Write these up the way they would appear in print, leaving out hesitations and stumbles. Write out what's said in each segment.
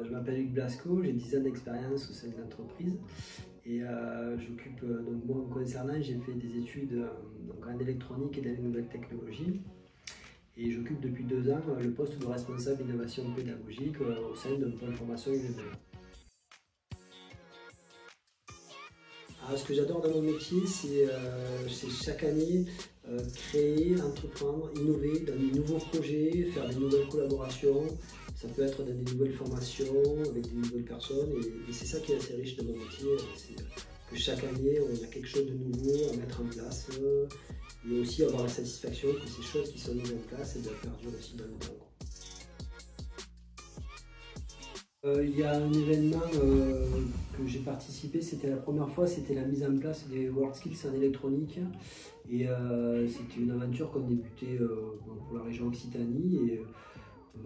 Je m'appelle Hugues Blasco, j'ai 10 ans d'expérience au sein de l'entreprise et j'occupe, donc moi me concernant, j'ai fait des études donc en électronique et dans les nouvelles technologies et j'occupe depuis 2 ans le poste de responsable innovation pédagogique au sein d'un pôle formation UML. Alors, ce que j'adore dans mon métier, c'est chaque année créer, entreprendre, innover dans des nouveaux projets, faire des nouvelles collaborations. Ça peut être dans des nouvelles formations, avec des nouvelles personnes. Et c'est ça qui est assez riche dans mon métier. C'est que chaque année, on a quelque chose de nouveau à mettre en place. Et aussi avoir la satisfaction que ces choses qui sont mises en place, elles doivent perdurer aussi dans le temps. Il y a un événement que j'ai participé, c'était la première fois, c'était la mise en place des WorldSkills en électronique. Et c'était une aventure qu'on débutait pour la région Occitanie. Et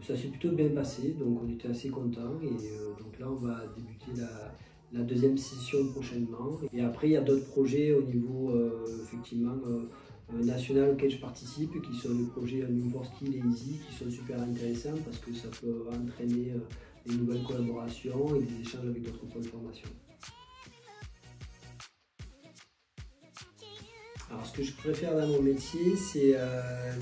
ça s'est plutôt bien passé, donc on était assez contents. Et donc là, on va débuter la deuxième session prochainement. Et après, il y a d'autres projets au niveau effectivement national auxquels je participe, qui sont les projets New for Skill et Easy, qui sont super intéressants parce que ça peut entraîner des nouvelles collaborations et des échanges avec d'autres pôles de formation. Alors, ce que je préfère dans mon métier, c'est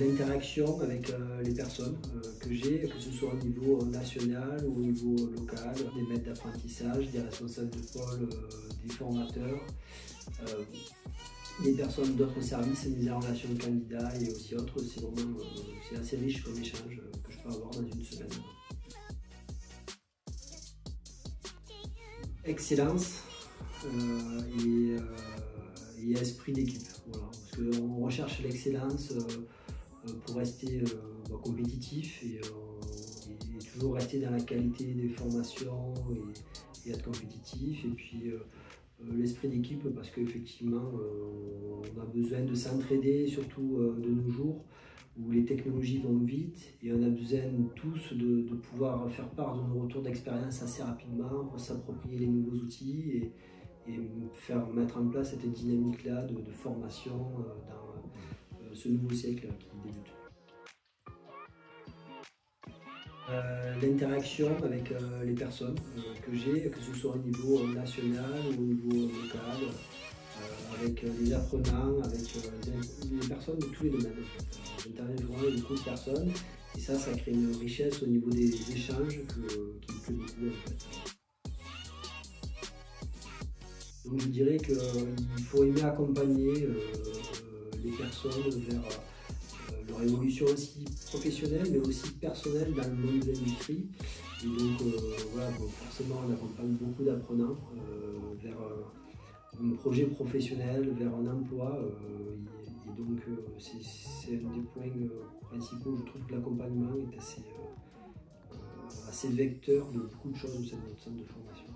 l'interaction avec les personnes que j'ai, que ce soit au niveau national ou au niveau local, des maîtres d'apprentissage, des responsables de pôle, des formateurs, des personnes d'autres services, mis en relation candidats et aussi autres. C'est vraiment c'est assez riche comme échange que je peux avoir dans une semaine. Excellence et esprit d'équipe. Voilà. Parce qu'on recherche l'excellence pour rester compétitif et toujours rester dans la qualité des formations et être compétitif. Et puis l'esprit d'équipe parce qu'effectivement on a besoin de s'entraider, surtout de nos jours où les technologies vont vite et on a besoin tous de pouvoir faire part de nos retours d'expérience assez rapidement pour s'approprier les nouveaux outils et mettre en place cette dynamique-là de formation dans ce nouveau siècle qui débute. L'interaction avec les personnes que j'ai, que ce soit au niveau national ou au niveau local, avec les apprenants, avec les personnes de tous les domaines. J'interviens vraiment avec beaucoup de personnes et ça crée une richesse au niveau des échanges qui me plaît beaucoup en fait. Donc je dirais qu'il faut aimer accompagner les personnes vers leur évolution aussi professionnelle mais aussi personnelle dans le monde de l'industrie. Et donc voilà, forcément on accompagne beaucoup d'apprenants vers un projet professionnel, vers un emploi. Et donc c'est un des points principaux. Je trouve que l'accompagnement est assez vecteur de beaucoup de choses au sein de notre centre de formation.